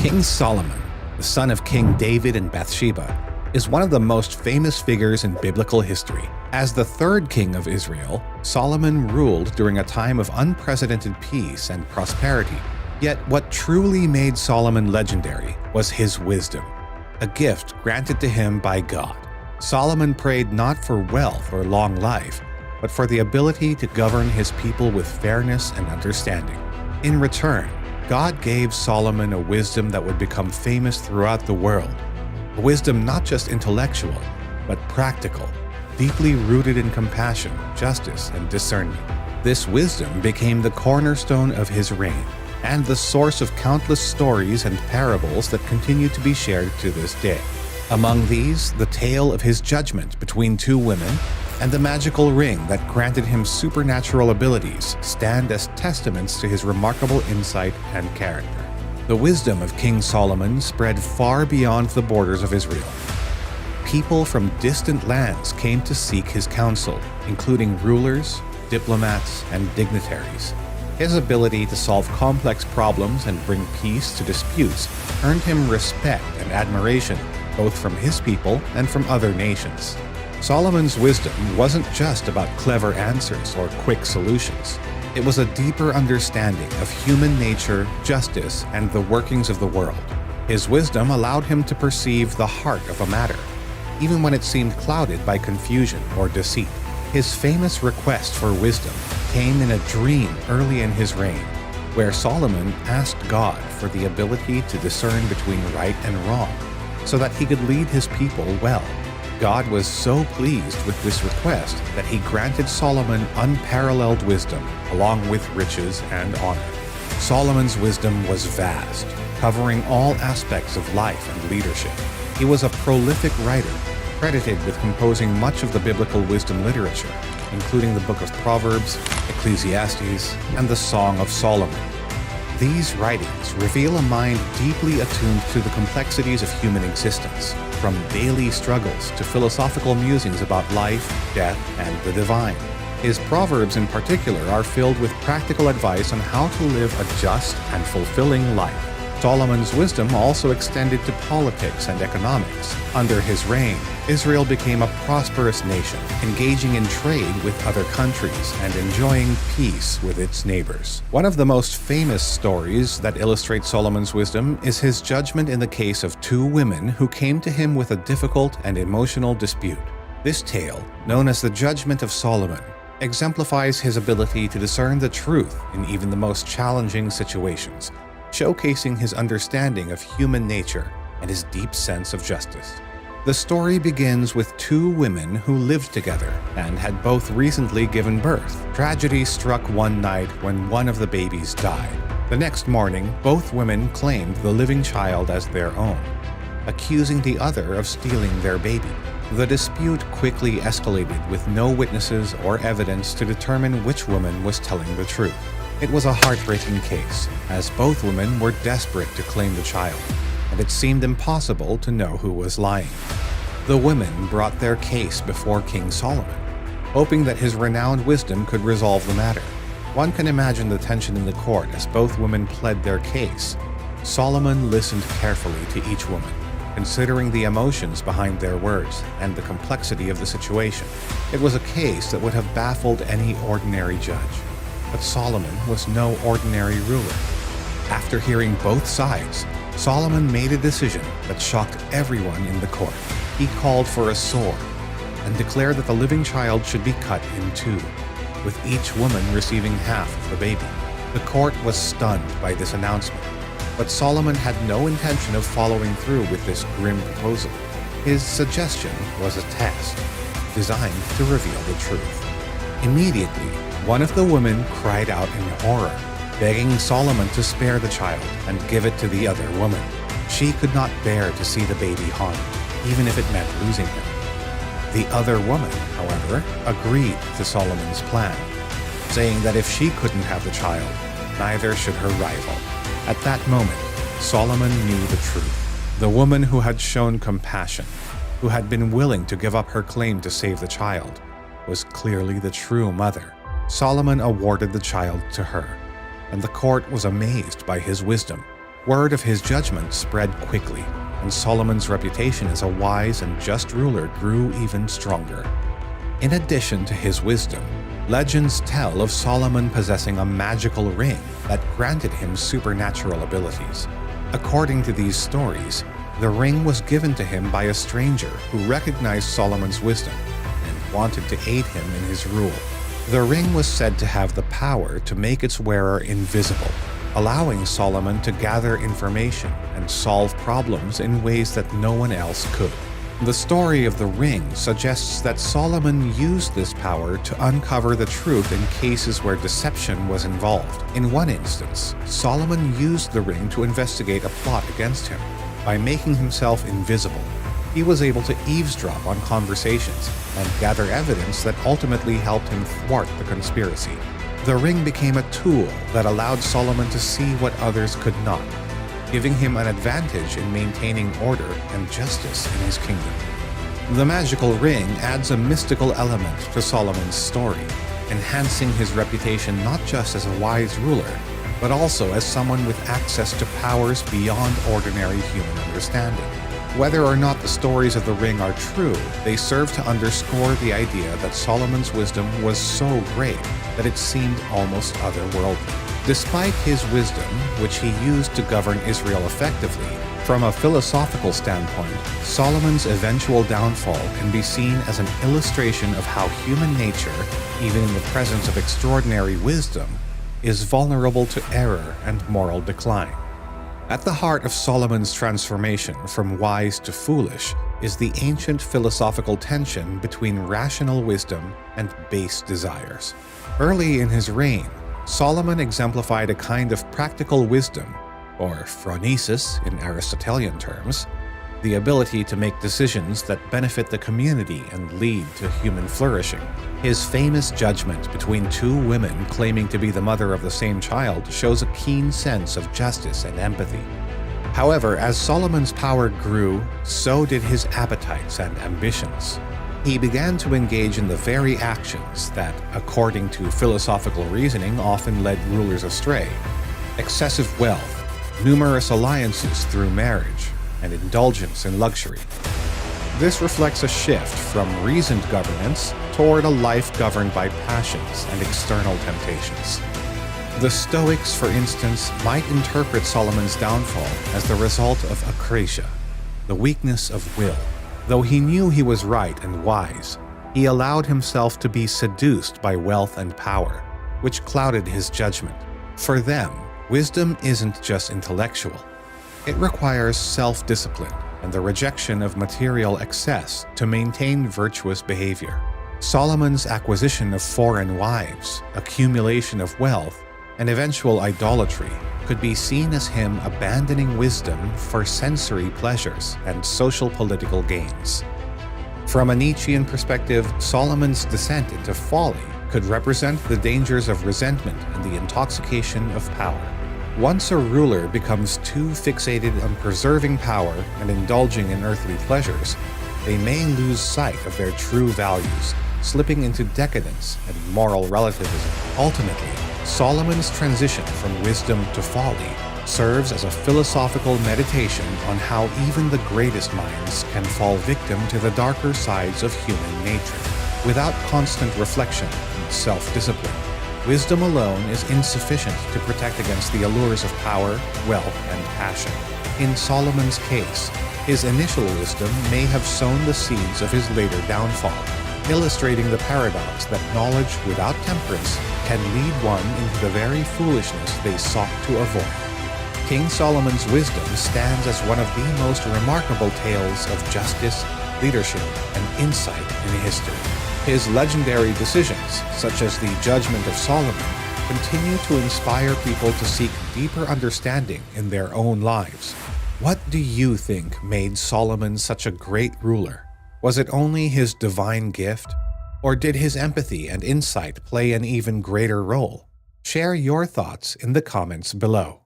King Solomon, the son of King David and Bathsheba, is one of the most famous figures in biblical history. As the third king of Israel, Solomon ruled during a time of unprecedented peace and prosperity. Yet what truly made Solomon legendary was his wisdom, a gift granted to him by God. Solomon prayed not for wealth or long life, but for the ability to govern his people with fairness and understanding. In return, God gave Solomon a wisdom that would become famous throughout the world. A wisdom not just intellectual, but practical, deeply rooted in compassion, justice, and discernment. This wisdom became the cornerstone of his reign, and the source of countless stories and parables that continue to be shared to this day. Among these, the tale of his judgment between two women and the magical ring that granted him supernatural abilities stand as testaments to his remarkable insight and character. The wisdom of King Solomon spread far beyond the borders of Israel. People from distant lands came to seek his counsel, including rulers, diplomats, and dignitaries. His ability to solve complex problems and bring peace to disputes earned him respect and admiration, both from his people and from other nations. Solomon's wisdom wasn't just about clever answers or quick solutions. It was a deeper understanding of human nature, justice, and the workings of the world. His wisdom allowed him to perceive the heart of a matter, even when it seemed clouded by confusion or deceit. His famous request for wisdom came in a dream early in his reign, where Solomon asked God for the ability to discern between right and wrong, so that he could lead his people well. God was so pleased with this request that he granted Solomon unparalleled wisdom, along with riches and honor. Solomon's wisdom was vast, covering all aspects of life and leadership. He was a prolific writer, credited with composing much of the biblical wisdom literature, including the Book of Proverbs, Ecclesiastes, and the Song of Solomon. These writings reveal a mind deeply attuned to the complexities of human existence, from daily struggles to philosophical musings about life, death, and the divine. His Proverbs in particular are filled with practical advice on how to live a just and fulfilling life. Solomon's wisdom also extended to politics and economics. Under his reign, Israel became a prosperous nation, engaging in trade with other countries and enjoying peace with its neighbors. One of the most famous stories that illustrate Solomon's wisdom is his judgment in the case of two women who came to him with a difficult and emotional dispute. This tale, known as the Judgment of Solomon, exemplifies his ability to discern the truth in even the most challenging situations, showcasing his understanding of human nature and his deep sense of justice. The story begins with two women who lived together and had both recently given birth. Tragedy struck one night when one of the babies died. The next morning, both women claimed the living child as their own, accusing the other of stealing their baby. The dispute quickly escalated with no witnesses or evidence to determine which woman was telling the truth. It was a heartbreaking case, as both women were desperate to claim the child, and it seemed impossible to know who was lying. The women brought their case before King Solomon, hoping that his renowned wisdom could resolve the matter. One can imagine the tension in the court as both women pled their case. Solomon listened carefully to each woman, considering the emotions behind their words and the complexity of the situation. It was a case that would have baffled any ordinary judge. But Solomon was no ordinary ruler. After hearing both sides, Solomon made a decision that shocked everyone in the court. He called for a sword and declared that the living child should be cut in two, with each woman receiving half of the baby. The court was stunned by this announcement, but Solomon had no intention of following through with this grim proposal. His suggestion was a test, designed to reveal the truth. Immediately, one of the women cried out in horror, begging Solomon to spare the child and give it to the other woman. She could not bear to see the baby harmed, even if it meant losing him. The other woman, however, agreed to Solomon's plan, saying that if she couldn't have the child, neither should her rival. At that moment, Solomon knew the truth. The woman who had shown compassion, who had been willing to give up her claim to save the child, was clearly the true mother. Solomon awarded the child to her, and the court was amazed by his wisdom. Word of his judgment spread quickly, and Solomon's reputation as a wise and just ruler grew even stronger. In addition to his wisdom, legends tell of Solomon possessing a magical ring that granted him supernatural abilities. According to these stories, the ring was given to him by a stranger who recognized Solomon's wisdom and wanted to aid him in his rule. The ring was said to have the power to make its wearer invisible, allowing Solomon to gather information and solve problems in ways that no one else could. The story of the ring suggests that Solomon used this power to uncover the truth in cases where deception was involved. In one instance, Solomon used the ring to investigate a plot against him. By making himself invisible, he was able to eavesdrop on conversations and gather evidence that ultimately helped him thwart the conspiracy. The ring became a tool that allowed Solomon to see what others could not, giving him an advantage in maintaining order and justice in his kingdom. The magical ring adds a mystical element to Solomon's story, enhancing his reputation not just as a wise ruler, but also as someone with access to powers beyond ordinary human understanding. Whether or not the stories of the ring are true, they serve to underscore the idea that Solomon's wisdom was so great that it seemed almost otherworldly. Despite his wisdom, which he used to govern Israel effectively, from a philosophical standpoint, Solomon's eventual downfall can be seen as an illustration of how human nature, even in the presence of extraordinary wisdom, is vulnerable to error and moral decline. At the heart of Solomon's transformation from wise to foolish is the ancient philosophical tension between rational wisdom and base desires. Early in his reign, Solomon exemplified a kind of practical wisdom, or phronesis in Aristotelian terms, the ability to make decisions that benefit the community and lead to human flourishing. His famous judgment between two women claiming to be the mother of the same child shows a keen sense of justice and empathy. However, as Solomon's power grew, so did his appetites and ambitions. He began to engage in the very actions that, according to philosophical reasoning, often led rulers astray: excessive wealth, numerous alliances through marriage, and indulgence in luxury. This reflects a shift from reasoned governance toward a life governed by passions and external temptations. The Stoics, for instance, might interpret Solomon's downfall as the result of akrasia, the weakness of will. Though he knew he was right and wise, he allowed himself to be seduced by wealth and power, which clouded his judgment. For them, wisdom isn't just intellectual. It requires self-discipline and the rejection of material excess to maintain virtuous behavior. Solomon's acquisition of foreign wives, accumulation of wealth, and eventual idolatry could be seen as him abandoning wisdom for sensory pleasures and social political gains. From a Nietzschean perspective, Solomon's descent into folly could represent the dangers of resentment and the intoxication of power. Once a ruler becomes too fixated on preserving power and indulging in earthly pleasures, they may lose sight of their true values, slipping into decadence and moral relativism. Ultimately, Solomon's transition from wisdom to folly serves as a philosophical meditation on how even the greatest minds can fall victim to the darker sides of human nature. Without constant reflection and self-discipline, wisdom alone is insufficient to protect against the allures of power, wealth, and passion. In Solomon's case, his initial wisdom may have sown the seeds of his later downfall, illustrating the paradox that knowledge without temperance can lead one into the very foolishness they sought to avoid. King Solomon's wisdom stands as one of the most remarkable tales of justice, leadership, and insight in history. His legendary decisions, such as the Judgment of Solomon, continue to inspire people to seek deeper understanding in their own lives. What do you think made Solomon such a great ruler? Was it only his divine gift? Or did his empathy and insight play an even greater role? Share your thoughts in the comments below.